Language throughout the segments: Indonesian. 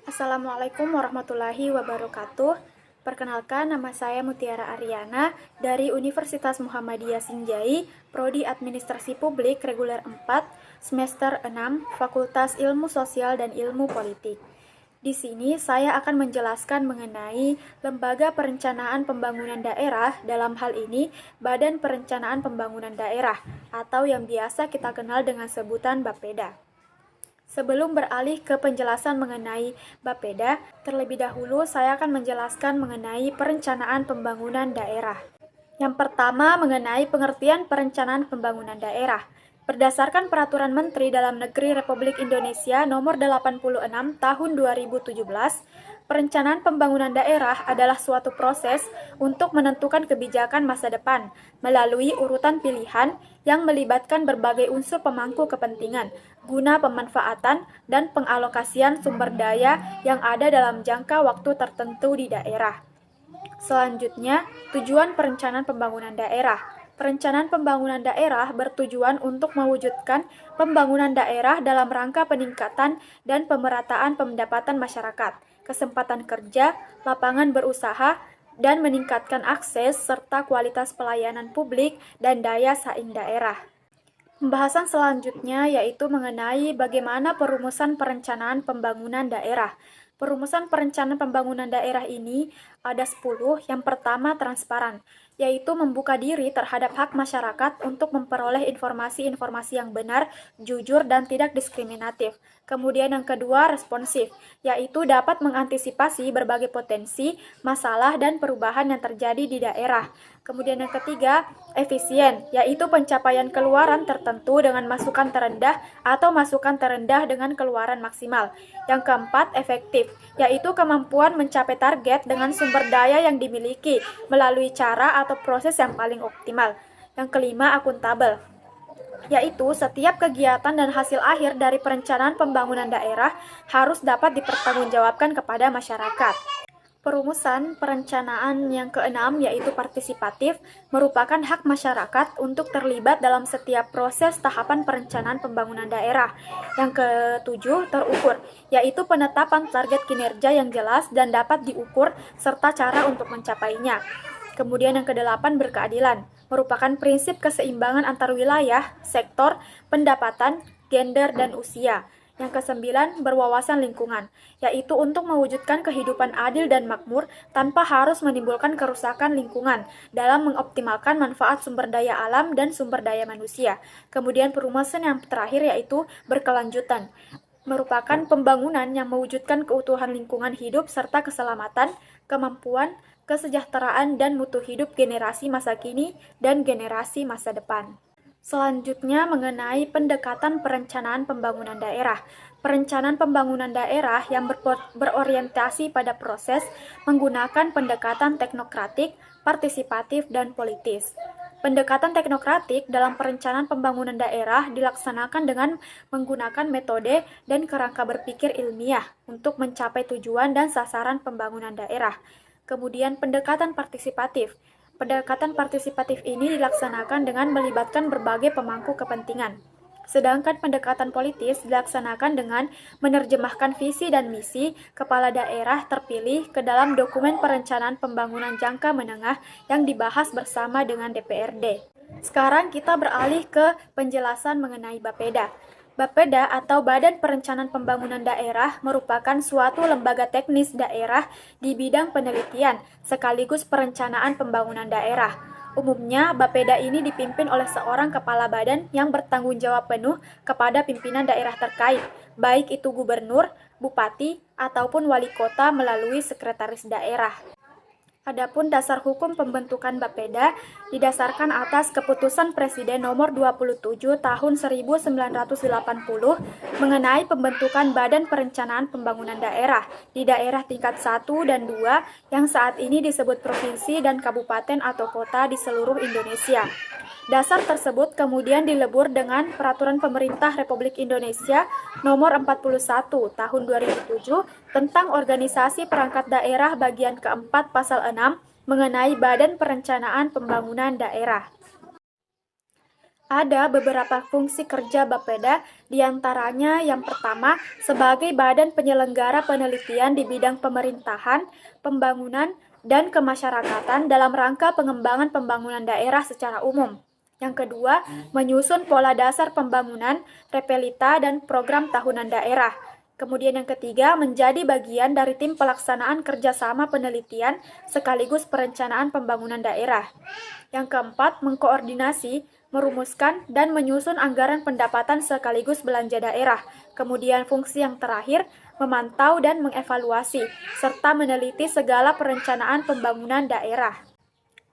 Assalamualaikum warahmatullahi wabarakatuh. Perkenalkan, nama saya Mutiara Aryana dari Universitas Muhammadiyah Sinjai, Prodi Administrasi Publik Reguler 4, semester 6, Fakultas Ilmu Sosial dan Ilmu Politik. Di sini saya akan menjelaskan mengenai Lembaga Perencanaan Pembangunan Daerah, dalam hal ini Badan Perencanaan Pembangunan Daerah, atau yang biasa kita kenal dengan sebutan Bapeda. Sebelum beralih ke penjelasan mengenai Bapeda, terlebih dahulu saya akan menjelaskan mengenai perencanaan pembangunan daerah. Yang pertama, mengenai pengertian perencanaan pembangunan daerah. Berdasarkan Peraturan Menteri Dalam Negeri Republik Indonesia Nomor 86 Tahun 2017, perencanaan pembangunan daerah adalah suatu proses untuk menentukan kebijakan masa depan melalui urutan pilihan yang melibatkan berbagai unsur pemangku kepentingan guna pemanfaatan dan pengalokasian sumber daya yang ada dalam jangka waktu tertentu di daerah. Selanjutnya, tujuan perencanaan pembangunan daerah. Perencanaan pembangunan daerah bertujuan untuk mewujudkan pembangunan daerah dalam rangka peningkatan dan pemerataan pendapatan masyarakat, kesempatan kerja, lapangan berusaha, dan meningkatkan akses serta kualitas pelayanan publik dan daya saing daerah. Pembahasan selanjutnya yaitu mengenai bagaimana perumusan perencanaan pembangunan daerah. Perumusan perencanaan pembangunan daerah ini ada 10. Yang pertama, transparan, yaitu membuka diri terhadap hak masyarakat untuk memperoleh informasi-informasi yang benar, jujur, dan tidak diskriminatif. Kemudian yang kedua, responsif, yaitu dapat mengantisipasi berbagai potensi, masalah, dan perubahan yang terjadi di daerah. Kemudian yang ketiga, efisien, yaitu pencapaian keluaran tertentu dengan masukan terendah atau masukan terendah dengan keluaran maksimal. Yang keempat, efektif, yaitu kemampuan mencapai target dengan sumber daya yang dimiliki melalui cara atau proses yang paling optimal. Yang kelima, akuntabel, yaitu setiap kegiatan dan hasil akhir dari perencanaan pembangunan daerah harus dapat dipertanggungjawabkan kepada masyarakat. Perumusan perencanaan yang keenam yaitu partisipatif, merupakan hak masyarakat untuk terlibat dalam setiap proses tahapan perencanaan pembangunan daerah. Yang ketujuh, terukur, yaitu penetapan target kinerja yang jelas dan dapat diukur serta cara untuk mencapainya. Kemudian yang kedelapan, berkeadilan, merupakan prinsip keseimbangan antar wilayah, sektor, pendapatan, gender, dan usia. Yang kesembilan, berwawasan lingkungan, yaitu untuk mewujudkan kehidupan adil dan makmur tanpa harus menimbulkan kerusakan lingkungan dalam mengoptimalkan manfaat sumber daya alam dan sumber daya manusia. Kemudian perumusan yang terakhir yaitu berkelanjutan, merupakan pembangunan yang mewujudkan keutuhan lingkungan hidup serta keselamatan, kemampuan, kesejahteraan, dan mutu hidup generasi masa kini dan generasi masa depan. Selanjutnya mengenai pendekatan perencanaan pembangunan daerah. Perencanaan pembangunan daerah yang berorientasi pada proses menggunakan pendekatan teknokratik, partisipatif, dan politis. Pendekatan teknokratik dalam perencanaan pembangunan daerah dilaksanakan dengan menggunakan metode dan kerangka berpikir ilmiah untuk mencapai tujuan dan sasaran pembangunan daerah. Kemudian pendekatan partisipatif. Pendekatan partisipatif ini dilaksanakan dengan melibatkan berbagai pemangku kepentingan. Sedangkan pendekatan politis dilaksanakan dengan menerjemahkan visi dan misi kepala daerah terpilih ke dalam dokumen perencanaan pembangunan jangka menengah yang dibahas bersama dengan DPRD. Sekarang kita beralih ke penjelasan mengenai Bapeda. Bapeda atau Badan Perencanaan Pembangunan Daerah merupakan suatu lembaga teknis daerah di bidang penelitian sekaligus perencanaan pembangunan daerah. Umumnya, Bapeda ini dipimpin oleh seorang kepala badan yang bertanggung jawab penuh kepada pimpinan daerah terkait, baik itu gubernur, bupati, ataupun wali kota melalui sekretaris daerah. Adapun dasar hukum pembentukan Bapeda didasarkan atas Keputusan Presiden Nomor 27 Tahun 1980 mengenai pembentukan Badan Perencanaan Pembangunan Daerah di daerah tingkat 1 dan 2 yang saat ini disebut provinsi dan kabupaten atau kota di seluruh Indonesia. Dasar tersebut kemudian dilebur dengan Peraturan Pemerintah Republik Indonesia Nomor 41 Tahun 2007 tentang Organisasi Perangkat Daerah Bagian keempat Pasal 6 mengenai Badan Perencanaan Pembangunan Daerah. Ada beberapa fungsi kerja Bapeda, diantaranya yang pertama sebagai badan penyelenggara penelitian di bidang pemerintahan, pembangunan, dan kemasyarakatan dalam rangka pengembangan pembangunan daerah secara umum. Yang kedua, menyusun pola dasar pembangunan, repelita, dan program tahunan daerah. Kemudian yang ketiga, menjadi bagian dari tim pelaksanaan kerjasama penelitian sekaligus perencanaan pembangunan daerah. Yang keempat, mengkoordinasi, merumuskan, dan menyusun anggaran pendapatan sekaligus belanja daerah. Kemudian fungsi yang terakhir, memantau dan mengevaluasi, serta meneliti segala perencanaan pembangunan daerah.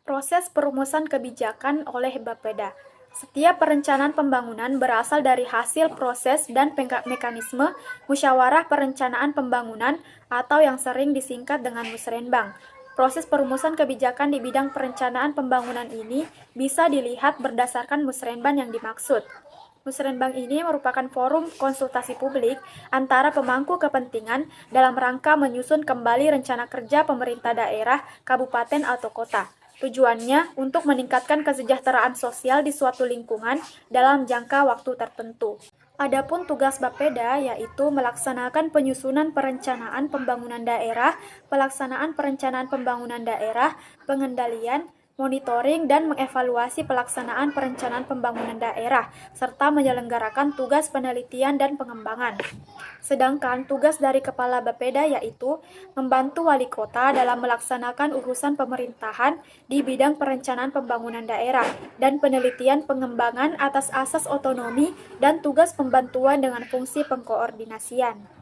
Proses perumusan kebijakan oleh Bapeda. Setiap perencanaan pembangunan berasal dari hasil proses dan mekanisme musyawarah perencanaan pembangunan atau yang sering disingkat dengan musrenbang. Proses perumusan kebijakan di bidang perencanaan pembangunan ini bisa dilihat berdasarkan musrenbang yang dimaksud. Musrenbang ini merupakan forum konsultasi publik antara pemangku kepentingan dalam rangka menyusun kembali rencana kerja pemerintah daerah, kabupaten, atau kota. Tujuannya untuk meningkatkan kesejahteraan sosial di suatu lingkungan dalam jangka waktu tertentu. Adapun tugas Bapeda yaitu melaksanakan penyusunan perencanaan pembangunan daerah, pelaksanaan perencanaan pembangunan daerah, pengendalian, monitoring, dan mengevaluasi pelaksanaan perencanaan pembangunan daerah, serta menyelenggarakan tugas penelitian dan pengembangan. Sedangkan tugas dari Kepala Bapeda yaitu membantu Wali Kota dalam melaksanakan urusan pemerintahan di bidang perencanaan pembangunan daerah dan penelitian pengembangan atas asas otonomi dan tugas pembantuan dengan fungsi pengkoordinasian.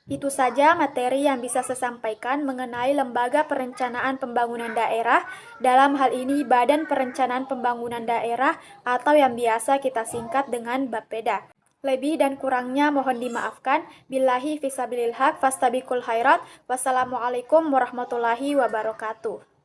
Itu saja materi yang bisa saya sampaikan mengenai Lembaga Perencanaan Pembangunan Daerah, dalam hal ini Badan Perencanaan Pembangunan Daerah atau yang biasa kita singkat dengan Bapeda. Lebih dan kurangnya mohon dimaafkan. Billahi fisabilil haq, fastabiqul khairat. Wassalamualaikum warahmatullahi wabarakatuh.